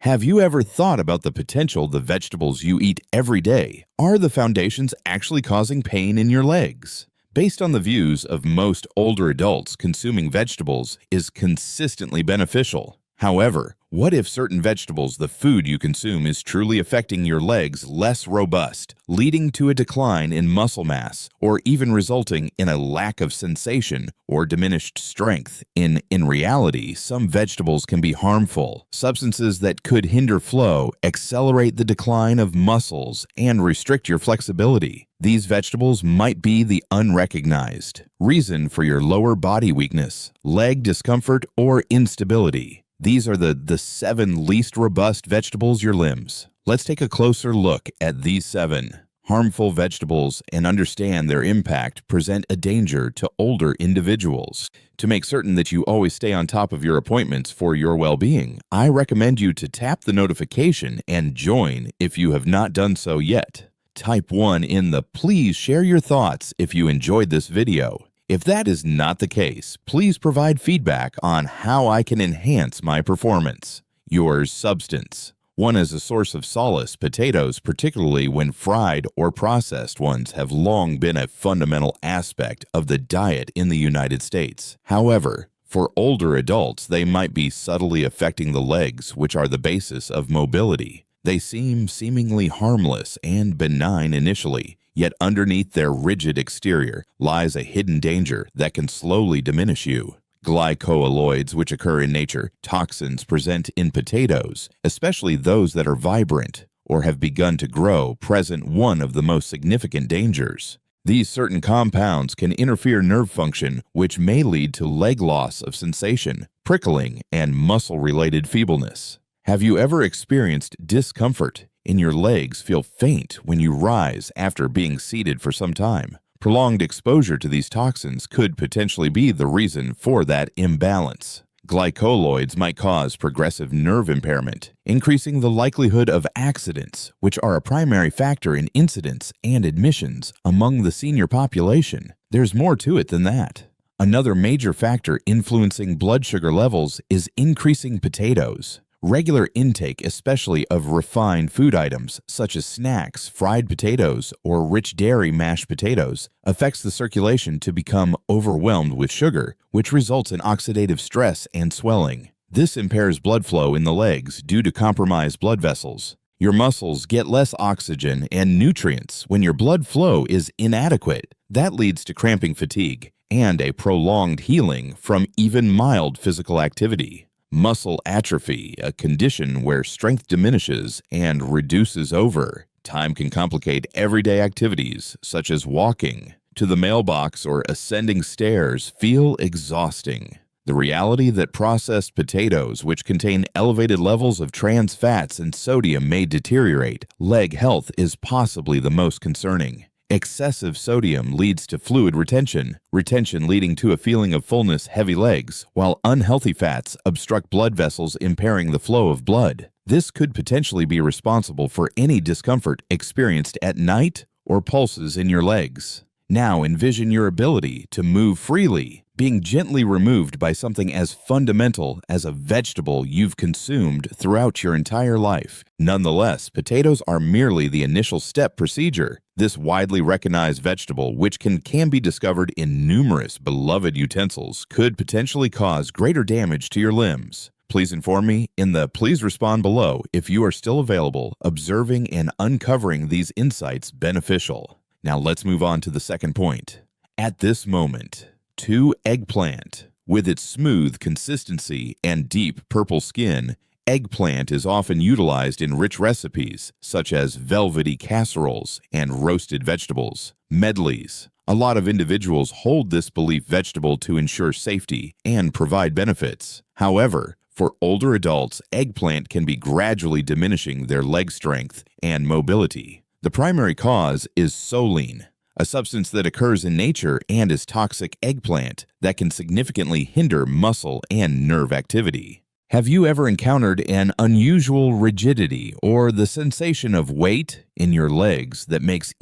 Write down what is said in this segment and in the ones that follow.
Have you ever thought about the potential the vegetables you eat every day are the foundations actually causing pain in your legs? Based on the views of most older adults, consuming vegetables is consistently beneficial. However, what if certain vegetables, the food you consume, is truly affecting your legs less robust, leading to a decline in muscle mass, or even resulting in a lack of sensation or diminished strength? In reality, some vegetables can be harmful, substances that could hinder flow, accelerate the decline of muscles, and restrict your flexibility. These vegetables might be the unrecognized reason for your lower body weakness, leg discomfort, or instability. These are the 7 least robust vegetables your limbs. Let's take a closer look at these 7 harmful vegetables and understand their impact present a danger to older individuals. To make certain that you always stay on top of your appointments for your well-being, I recommend you to tap the notification and join if you have not done so yet. Type 1 in the "Please share your thoughts" if you enjoyed this video. If that is not the case, please provide feedback on how I can enhance my performance. Yours, Substance. One as a source of solace, potatoes, particularly when fried or processed ones, have long been a fundamental aspect of the diet in the United States. However, for older adults, they might be subtly affecting the legs, which are the basis of mobility. They seem seemingly harmless and benign initially, yet underneath their rigid exterior lies a hidden danger that can slowly diminish you. Glycolloids, which occur in nature, toxins present in potatoes, especially those that are vibrant or have begun to grow, present one of the most significant dangers. These certain compounds can interfere nerve function, which may lead to leg loss of sensation, prickling, and muscle-related feebleness. Have you ever experienced discomfort in your legs, feel faint when you rise after being seated for some time? Prolonged exposure to these toxins could potentially be the reason for that imbalance. Glycolloids might cause progressive nerve impairment, increasing the likelihood of accidents, which are a primary factor in incidence and admissions among the senior population. There's more to it than that. Another major factor influencing blood sugar levels is increasing potatoes. Regular intake, especially of refined food items such as snacks, fried potatoes, or rich dairy mashed potatoes, affects the circulation to become overwhelmed with sugar, which results in oxidative stress and swelling. This impairs blood flow in the legs due to compromised blood vessels. Your muscles get less oxygen and nutrients when your blood flow is inadequate. That leads to cramping, fatigue, and a prolonged healing from even mild physical activity. Muscle atrophy, a condition where strength diminishes and reduces over time, can complicate everyday activities such as walking to the mailbox or ascending stairs feel exhausting. The reality that processed potatoes, which contain elevated levels of trans fats and sodium, may deteriorate leg health is possibly the most concerning. Excessive sodium leads to fluid retention leading to a feeling of fullness, heavy legs, while unhealthy fats obstruct blood vessels, impairing the flow of blood. This could potentially be responsible for any discomfort experienced at night or pulses in your legs. Now envision your ability to move freely being gently removed by something as fundamental as a vegetable you've consumed throughout your entire life. Nonetheless, potatoes are merely the initial step procedure. This widely recognized vegetable, which can be discovered in numerous beloved utensils, could potentially cause greater damage to your limbs. Please inform me in the "Please respond below" if you are still available, observing and uncovering these insights beneficial. Now let's move on to the second point. At this moment, 2. Eggplant. With its smooth consistency and deep purple skin, eggplant is often utilized in rich recipes such as velvety casseroles and roasted vegetables medleys. A lot of individuals hold this belief vegetable to ensure safety and provide benefits. However, for older adults, eggplant can be gradually diminishing their leg strength and mobility. The primary cause is soline, a substance that occurs in nature and is toxic eggplant that can significantly hinder muscle and nerve activity. Have you ever encountered an unusual rigidity or the sensation of weight in your legs that makes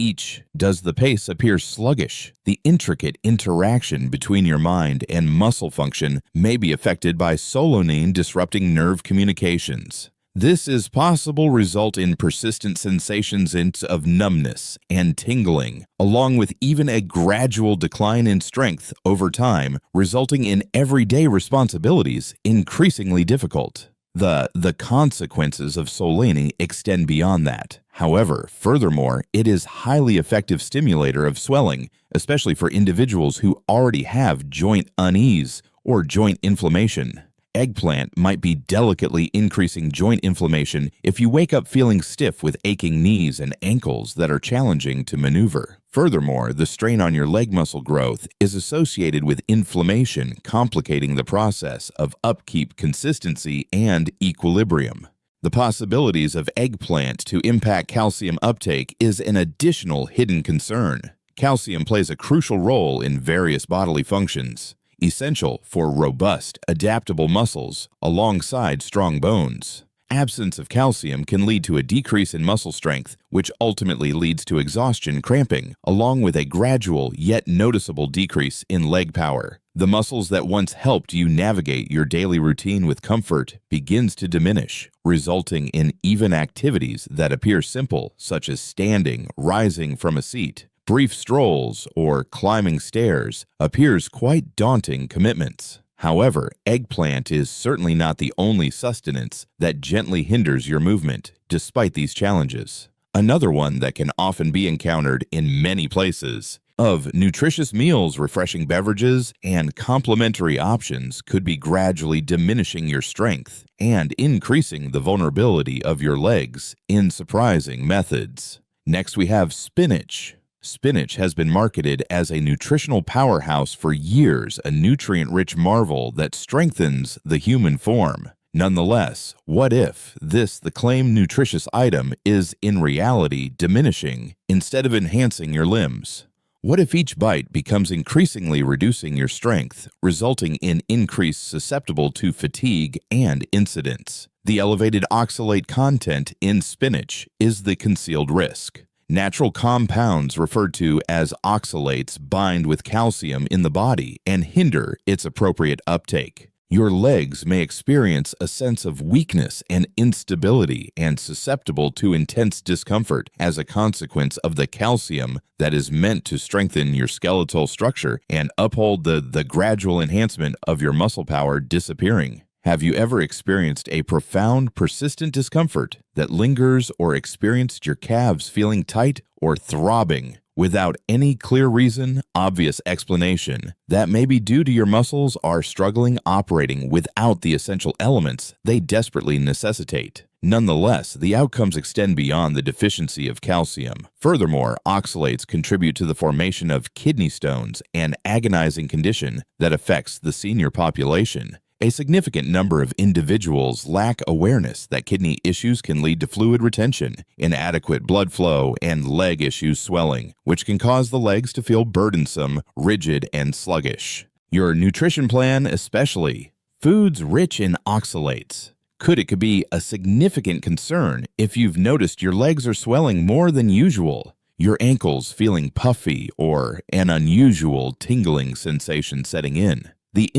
does the pace appear sluggish? The intricate interaction between your mind and muscle function may be affected by solanine disrupting nerve communications. This is possible result in persistent sensations of numbness and tingling, along with even a gradual decline in strength over time, resulting in everyday responsibilities increasingly difficult. The consequences of solanine extend beyond that. However, furthermore, it is highly effective stimulator of swelling, especially for individuals who already have joint unease or joint inflammation. Eggplant might be delicately increasing joint inflammation if you wake up feeling stiff with aching knees and ankles that are challenging to maneuver. Furthermore, the strain on your leg muscle growth is associated with inflammation, complicating the process of upkeep, consistency, and equilibrium. The possibilities of eggplant to impact calcium uptake is an additional hidden concern. Calcium plays a crucial role in various bodily functions, essential for robust, adaptable muscles alongside strong bones. Absence of calcium can lead to a decrease in muscle strength, which ultimately leads to exhaustion, cramping, along with a gradual yet noticeable decrease in leg power. The muscles that once helped you navigate your daily routine with comfort begins to diminish, resulting in even activities that appear simple, such as standing, rising from a seat. Brief strolls or climbing stairs appears quite daunting commitments. However, eggplant is certainly not the only sustenance that gently hinders your movement, despite these challenges. Another one that can often be encountered in many places. Of nutritious meals, refreshing beverages, and complementary options could be gradually diminishing your strength and increasing the vulnerability of your legs in surprising methods. Next, we have spinach. Spinach has been marketed as a nutritional powerhouse for years, a nutrient-rich marvel that strengthens the human form. Nonetheless, what if the claimed nutritious item is in reality diminishing instead of enhancing your limbs? What if each bite becomes increasingly reducing your strength, resulting in increased susceptible to fatigue and incidents? The elevated oxalate content in spinach is the concealed risk. Natural compounds referred to as oxalates bind with calcium in the body and hinder its appropriate uptake. Your legs may experience a sense of weakness and instability and susceptible to intense discomfort as a consequence of the calcium that is meant to strengthen your skeletal structure and uphold the gradual enhancement of your muscle power disappearing. Have you ever experienced a profound, persistent discomfort that lingers or experienced your calves feeling tight or throbbing without any clear reason, obvious explanation? That may be due to your muscles are struggling operating without the essential elements they desperately necessitate. Nonetheless, the outcomes extend beyond the deficiency of calcium. Furthermore, oxalates contribute to the formation of kidney stones, an agonizing condition that affects the senior population. A significant number of individuals lack awareness that kidney issues can lead to fluid retention, inadequate blood flow, and leg issues swelling, which can cause the legs to feel burdensome, rigid, and sluggish. Your nutrition plan especially. Foods rich in oxalates. It could be a significant concern if you've noticed your legs are swelling more than usual, your ankles feeling puffy, or an unusual tingling sensation setting in. The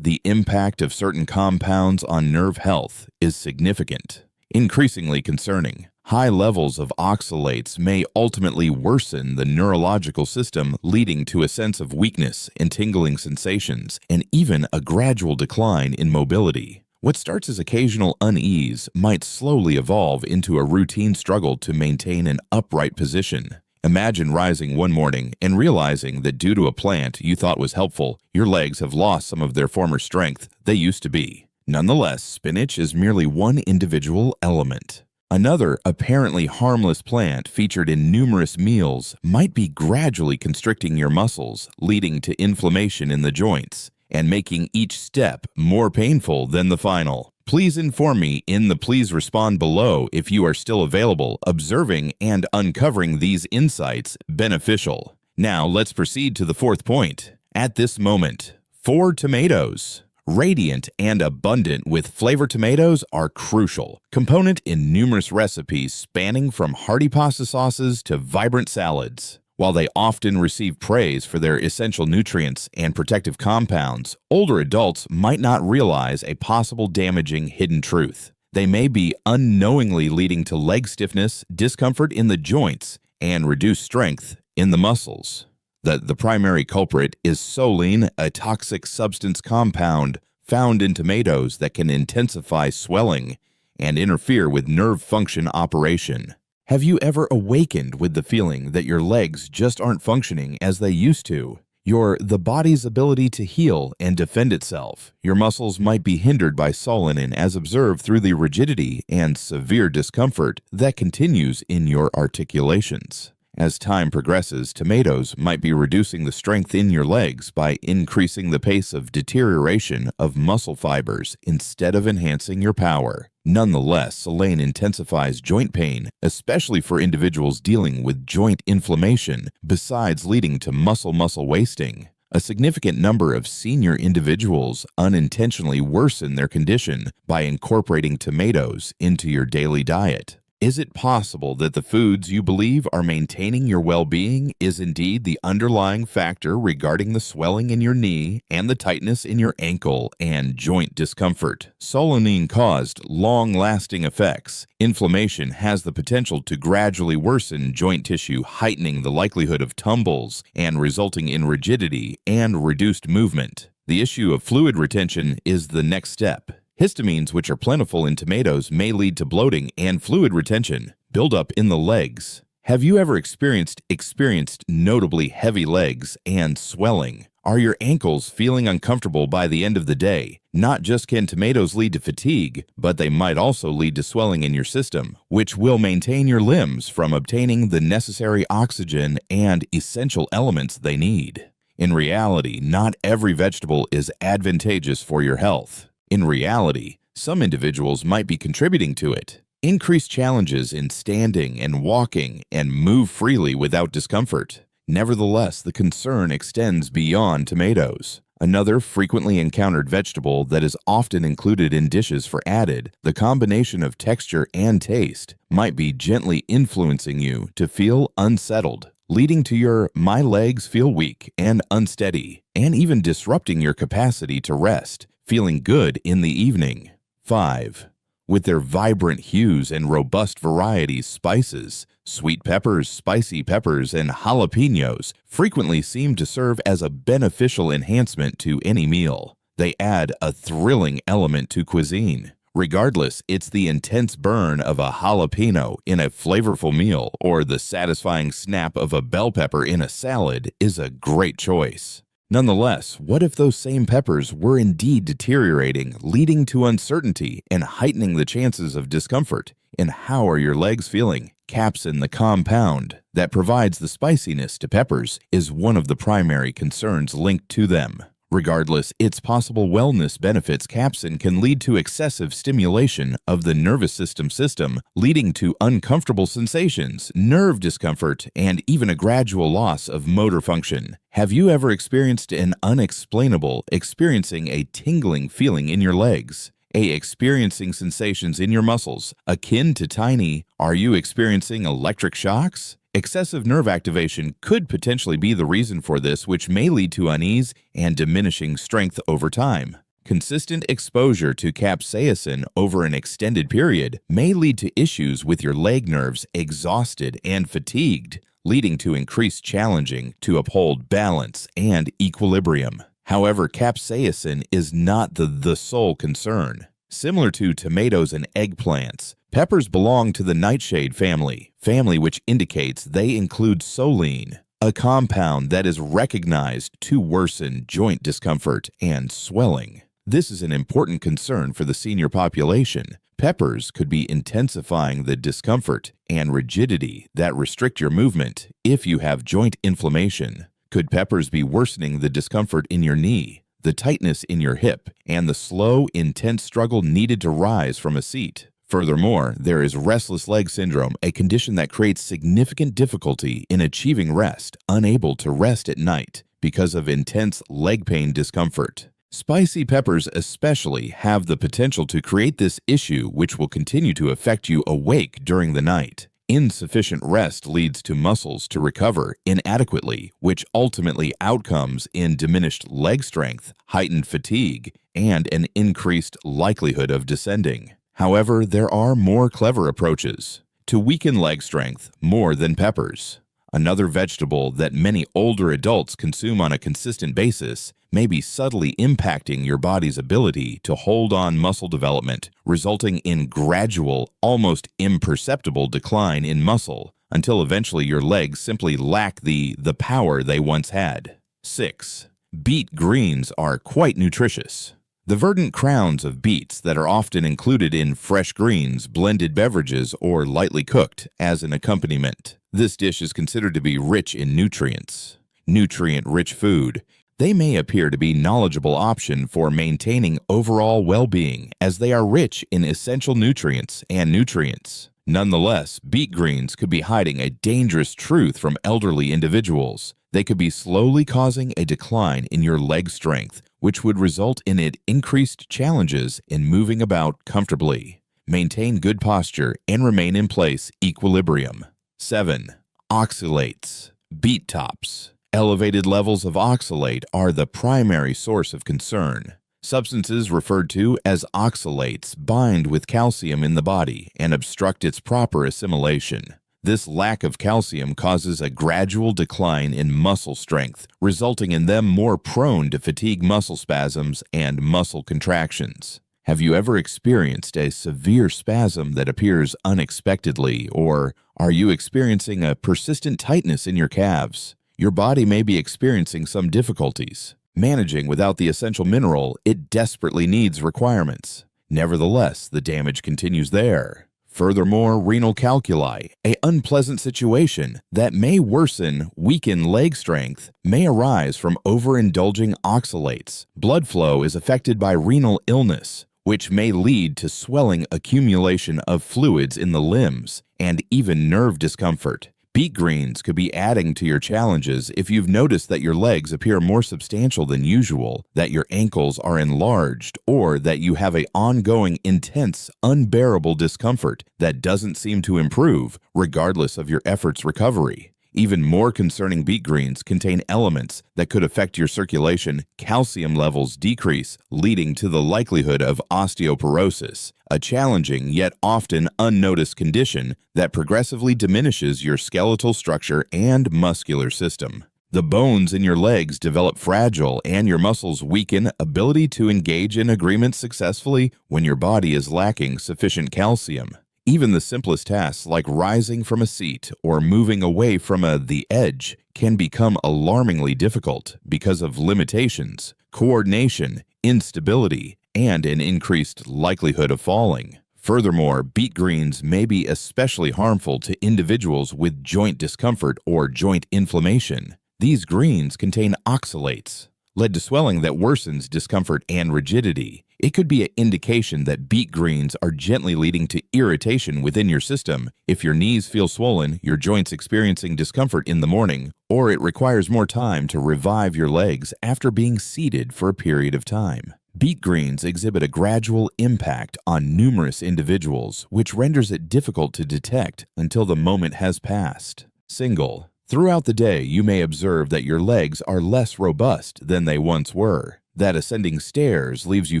impact of certain compounds on nerve health is significant. Increasingly concerning, high levels of oxalates may ultimately worsen the neurological system, leading to a sense of weakness and tingling sensations, and even a gradual decline in mobility. What starts as occasional unease might slowly evolve into a routine struggle to maintain an upright position. Imagine rising one morning and realizing that due to a plant you thought was helpful, your legs have lost some of their former strength they used to be. Nonetheless, spinach is merely one individual element. Another apparently harmless plant featured in numerous meals might be gradually constricting your muscles, leading to inflammation in the joints, and making each step more painful than the final. Please inform me in the please respond below if you are still available, observing and uncovering these insights beneficial. Now let's proceed to the fourth point. At this moment, 4 tomatoes. Radiant and abundant with flavor tomatoes are crucial component in numerous recipes spanning from hearty pasta sauces to vibrant salads. While they often receive praise for their essential nutrients and protective compounds, older adults might not realize a possible damaging hidden truth. They may be unknowingly leading to leg stiffness, discomfort in the joints, and reduced strength in the muscles. The primary culprit is soline, a toxic substance compound found in tomatoes that can intensify swelling and interfere with nerve function operation. Have you ever awakened with the feeling that your legs just aren't functioning as they used to? The body's ability to heal and defend itself. Your muscles might be hindered by solenin as observed through the rigidity and severe discomfort that continues in your articulations. As time progresses, tomatoes might be reducing the strength in your legs by increasing the pace of deterioration of muscle fibers instead of enhancing your power. Nonetheless, solein intensifies joint pain, especially for individuals dealing with joint inflammation, besides leading to muscle wasting. A significant number of senior individuals unintentionally worsen their condition by incorporating tomatoes into your daily diet. Is it possible that the foods you believe are maintaining your well-being is indeed the underlying factor regarding the swelling in your knee and the tightness in your ankle and joint discomfort? Solenin caused long-lasting effects. Inflammation has the potential to gradually worsen joint tissue, heightening the likelihood of tumbles and resulting in rigidity and reduced movement. The issue of fluid retention is the next step. Histamines, which are plentiful in tomatoes, may lead to bloating and fluid retention, buildup in the legs. Have you ever experienced notably heavy legs and swelling? Are your ankles feeling uncomfortable by the end of the day? Not just can tomatoes lead to fatigue, but they might also lead to swelling in your system, which will maintain your limbs from obtaining the necessary oxygen and essential elements they need. In reality, not every vegetable is advantageous for your health. In reality, some individuals might be contributing to it. Increase challenges in standing and walking and move freely without discomfort. Nevertheless, the concern extends beyond tomatoes. Another frequently encountered vegetable that is often included in dishes for the combination of texture and taste, might be gently influencing you to feel unsettled, leading to my legs feel weak and unsteady, and even disrupting your capacity to rest, feeling good in the evening. 5. With their vibrant hues and robust varieties, spices, sweet peppers, spicy peppers, and jalapenos frequently seem to serve as a beneficial enhancement to any meal. They add a thrilling element to cuisine. Regardless, it's the intense burn of a jalapeno in a flavorful meal or the satisfying snap of a bell pepper in a salad is a great choice. Nonetheless, what if those same peppers were indeed deteriorating, leading to uncertainty and heightening the chances of discomfort? And how are your legs feeling? Capsaicin, the compound that provides the spiciness to peppers, is one of the primary concerns linked to them. Regardless, its possible wellness benefits, capsaicin can lead to excessive stimulation of the nervous system, leading to uncomfortable sensations, nerve discomfort, and even a gradual loss of motor function. Have you ever experienced experiencing a tingling feeling in your legs? Experiencing sensations in your muscles akin to are you experiencing electric shocks? Excessive nerve activation could potentially be the reason for this, which may lead to unease and diminishing strength over time. Consistent exposure to capsaicin over an extended period may lead to issues with your leg nerves exhausted and fatigued, leading to increased challenging to uphold balance and equilibrium. However, capsaicin is not the sole concern. Similar to tomatoes and eggplants, peppers belong to the nightshade family which indicates they include solein, a compound that is recognized to worsen joint discomfort and swelling. This is an important concern for the senior population. Peppers could be intensifying the discomfort and rigidity that restrict your movement if you have joint inflammation. Could peppers be worsening the discomfort in your knee, the tightness in your hip, and the slow, intense struggle needed to rise from a seat? Furthermore, there is restless leg syndrome, a condition that creates significant difficulty in achieving rest, unable to rest at night because of intense leg pain discomfort. Spicy peppers especially have the potential to create this issue, which will continue to affect you awake during the night. Insufficient rest leads to muscles to recover inadequately, which ultimately outcomes in diminished leg strength, heightened fatigue, and an increased likelihood of descending. However, there are more clever approaches to weaken leg strength more than peppers. Another vegetable that many older adults consume on a consistent basis may be subtly impacting your body's ability to hold on muscle development, resulting in gradual, almost imperceptible decline in muscle until eventually your legs simply lack the power they once had. 6. Beet greens are quite nutritious. The verdant crowns of beets that are often included in fresh greens, blended beverages, or lightly cooked as an accompaniment. This dish is considered to be rich in nutrients. Nutrient-rich food. They may appear to be a knowledgeable option for maintaining overall well-being as they are rich in essential nutrients and nutrients. Nonetheless, beet greens could be hiding a dangerous truth from elderly individuals. They could be slowly causing a decline in your leg strength, which would result in increased challenges in moving about comfortably. Maintain good posture and remain in place equilibrium. 7. Oxalates. Beet tops. Elevated levels of oxalate are the primary source of concern. Substances referred to as oxalates bind with calcium in the body and obstruct its proper assimilation. This lack of calcium causes a gradual decline in muscle strength, resulting in them more prone to fatigue muscle spasms and muscle contractions. Have you ever experienced a severe spasm that appears unexpectedly, or are you experiencing a persistent tightness in your calves? Your body may be experiencing some difficulties managing without the essential mineral it desperately needs requirements. Nevertheless, the damage continues there. Furthermore, renal calculi, an unpleasant situation that may weaken leg strength, may arise from overindulging oxalates. Blood flow is affected by renal illness, which may lead to swelling, accumulation of fluids in the limbs, and even nerve discomfort. Beet greens could be adding to your challenges if you've noticed that your legs appear more substantial than usual, that your ankles are enlarged, or that you have an ongoing, intense, unbearable discomfort that doesn't seem to improve regardless of your efforts recovery. Even more concerning, beet greens contain elements that could affect your circulation. Calcium levels decrease, leading to the likelihood of osteoporosis, a challenging yet often unnoticed condition that progressively diminishes your skeletal structure and muscular system. The bones in your legs develop fragile and your muscles weaken ability to engage in agreements successfully when your body is lacking sufficient calcium. Even the simplest tasks like rising from a seat or moving away from the edge can become alarmingly difficult because of limitations, coordination, instability, and an increased likelihood of falling. Furthermore, beet greens may be especially harmful to individuals with joint discomfort or joint inflammation. These greens contain oxalates, lead to swelling that worsens discomfort and rigidity. It could be an indication that beet greens are gently leading to irritation within your system if your knees feel swollen, your joints experiencing discomfort in the morning, or it requires more time to revive your legs after being seated for a period of time. Beet greens exhibit a gradual impact on numerous individuals, which renders it difficult to detect until the moment has passed. Single. Throughout the day, you may observe that your legs are less robust than they once were, that ascending stairs leaves you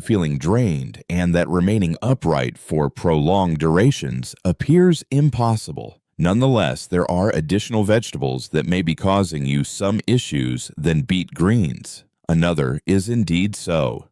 feeling drained, and that remaining upright for prolonged durations appears impossible. Nonetheless, there are additional vegetables that may be causing you some issues than beet greens. Another is indeed so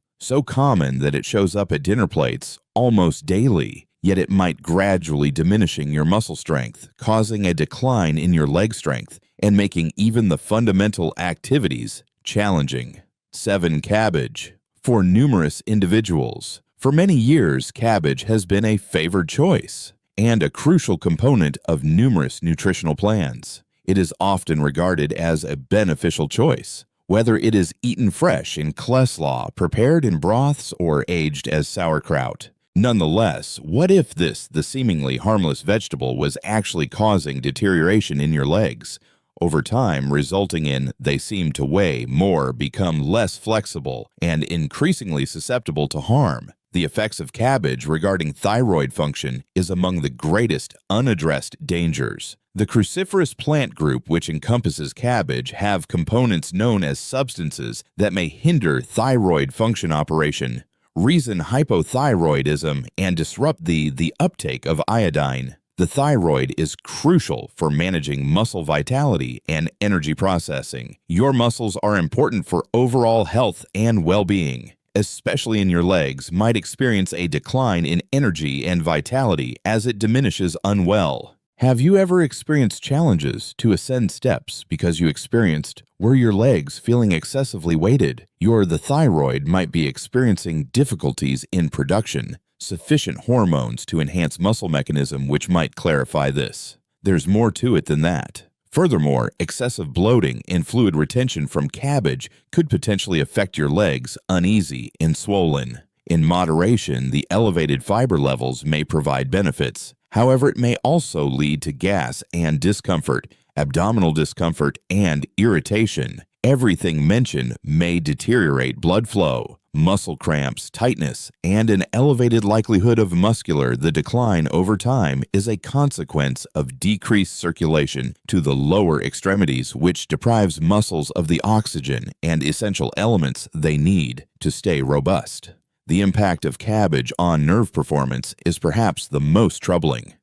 common that it shows up at dinner plates almost daily. Yet it might gradually diminishing your muscle strength, causing a decline in your leg strength, and making even the fundamental activities challenging. 7. Cabbage. For numerous individuals, for many years, cabbage has been a favored choice and a crucial component of numerous nutritional plans. It is often regarded as a beneficial choice, whether it is eaten fresh in coleslaw, prepared in broths, or aged as sauerkraut. Nonetheless, what if the seemingly harmless vegetable was actually causing deterioration in your legs, over time resulting in they seem to weigh more, become less flexible, and increasingly susceptible to harm? The effects of cabbage regarding thyroid function is among the greatest unaddressed dangers. The cruciferous plant group which encompasses cabbage have components known as substances that may hinder thyroid function operation, reason hypothyroidism and disrupt the uptake of iodine. The thyroid is crucial for managing muscle vitality and energy processing. Your muscles are important for overall health and well-being, especially in your legs, might experience a decline in energy and vitality as it diminishes unwell. Have you ever experienced challenges to ascend steps because were your legs feeling excessively weighted? The thyroid might be experiencing difficulties in production, sufficient hormones to enhance muscle mechanism, which might clarify this. There's more to it than that. Furthermore, excessive bloating and fluid retention from cabbage could potentially affect your legs, uneasy and swollen. In moderation, the elevated fiber levels may provide benefits. However, it may also lead to gas and discomfort, abdominal discomfort, and irritation. Everything mentioned may deteriorate blood flow, muscle cramps, tightness, and an elevated likelihood of muscular. The decline over time is a consequence of decreased circulation to the lower extremities, which deprives muscles of the oxygen and essential elements they need to stay robust. The impact of cabbage on nerve performance is perhaps the most troubling.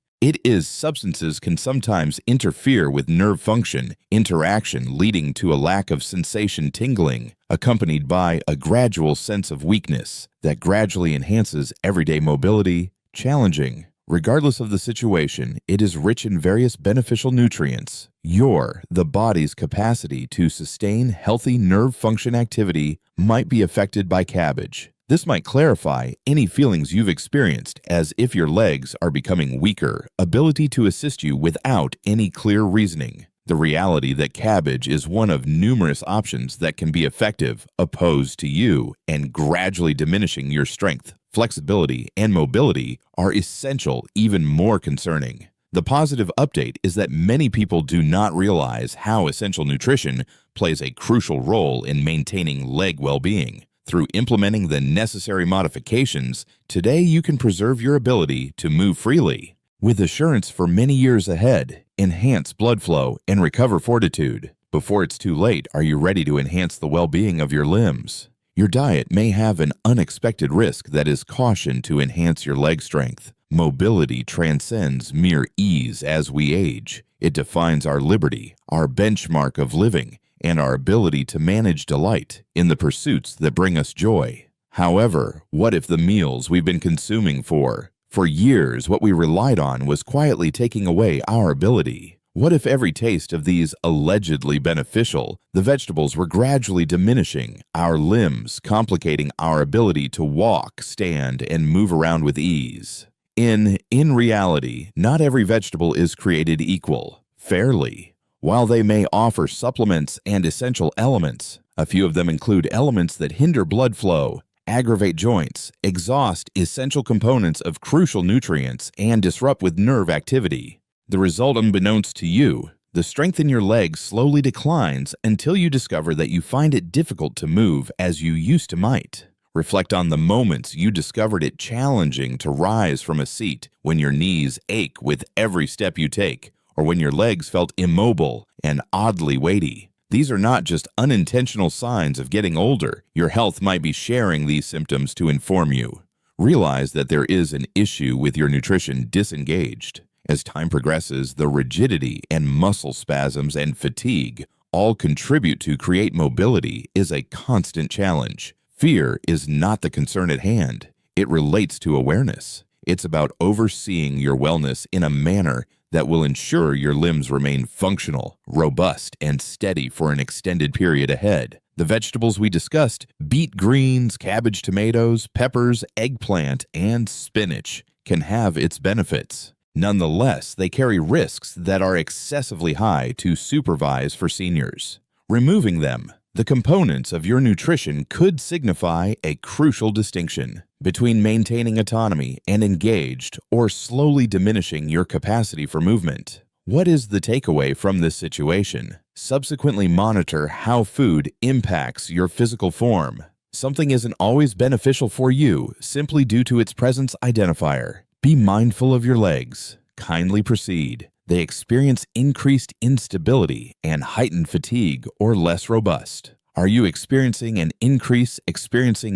Substances can sometimes interfere with nerve function, interaction leading to a lack of sensation tingling, accompanied by a gradual sense of weakness that gradually enhances everyday mobility, challenging. Regardless of the situation, it is rich in various beneficial nutrients. The body's capacity to sustain healthy nerve function activity might be affected by cabbage. This might clarify any feelings you've experienced as if your legs are becoming weaker, ability to assist you without any clear reasoning. The reality that cabbage is one of numerous options that can be effective, opposed to you, and gradually diminishing your strength, flexibility, and mobility are essential, even more concerning. The positive update is that many people do not realize how essential nutrition plays a crucial role in maintaining leg well-being. Through implementing the necessary modifications, today you can preserve your ability to move freely, with assurance for many years ahead, enhance blood flow, and recover fortitude. Before it's too late, are you ready to enhance the well-being of your limbs? Your diet may have an unexpected risk that is cautioned to enhance your leg strength. Mobility transcends mere ease as we age. It defines our liberty, our benchmark of living, and our ability to manage delight in the pursuits that bring us joy. However, what if the meals we've been consuming for years, what we relied on was quietly taking away our ability? What if every taste of these allegedly beneficial, the vegetables were gradually diminishing our limbs, complicating our ability to walk, stand, and move around with ease? In reality, not every vegetable is created equal, fairly. While they may offer supplements and essential elements, a few of them include elements that hinder blood flow, aggravate joints, exhaust essential components of crucial nutrients, and disrupt with nerve activity. The result, unbeknownst to you, the strength in your legs slowly declines until you discover that you find it difficult to move as you used to might. Reflect on the moments you discovered it challenging to rise from a seat, when your knees ache with every step you take, or when your legs felt immobile and oddly weighty. These are not just unintentional signs of getting older. Your health might be sharing these symptoms to inform you. Realize that there is an issue with your nutrition disengaged. As time progresses, the rigidity and muscle spasms and fatigue all contribute to create mobility is a constant challenge. Fear is not the concern at hand. It relates to awareness. It's about overseeing your wellness in a manner that will ensure your limbs remain functional, robust, and steady for an extended period ahead. The vegetables we discussed, beet greens, cabbage, tomatoes, peppers, eggplant, and spinach, can have its benefits. Nonetheless, they carry risks that are excessively high to supervise for seniors. Removing them, the components of your nutrition, could signify a crucial distinction between maintaining autonomy and engaged or slowly diminishing your capacity for movement. What is the takeaway from this situation? Subsequently monitor how food impacts your physical form. Something isn't always beneficial for you simply due to its presence identifier. Be mindful of your legs. Kindly proceed. They experience increased instability and heightened fatigue or less robust. Are you experiencing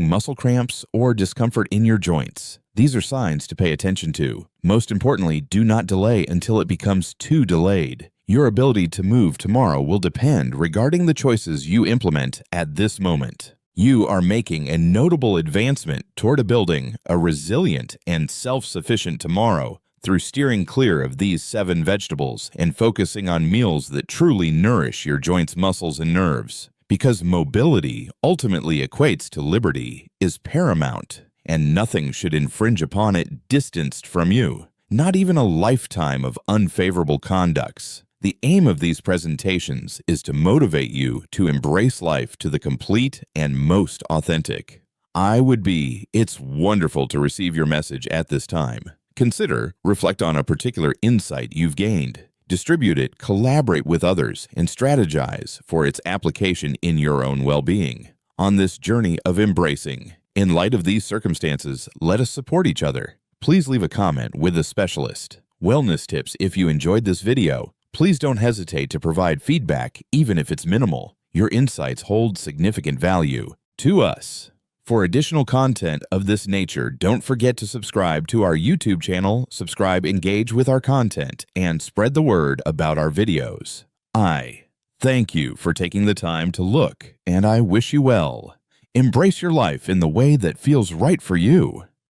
muscle cramps or discomfort in your joints? These are signs to pay attention to. Most importantly, do not delay until it becomes too delayed. Your ability to move tomorrow will depend regarding the choices you implement at this moment. You are making a notable advancement toward building a resilient and self-sufficient tomorrow through steering clear of these 7 vegetables and focusing on meals that truly nourish your joints, muscles, and nerves. Because mobility ultimately equates to liberty is paramount, and nothing should infringe upon it distanced from you, not even a lifetime of unfavorable conducts. The aim of these presentations is to motivate you to embrace life to the complete and most authentic. It's wonderful to receive your message at this time. Consider, reflect on a particular insight you've gained. Distribute it, collaborate with others, and strategize for its application in your own well-being. On this journey of embracing, in light of these circumstances, let us support each other. Please leave a comment with a specialist. Wellness tips if you enjoyed this video. Please don't hesitate to provide feedback, even if it's minimal. Your insights hold significant value to us. For additional content of this nature, don't forget to subscribe to our YouTube channel, engage with our content, and spread the word about our videos. I thank you for taking the time to look, and I wish you well. Embrace your life in the way that feels right for you.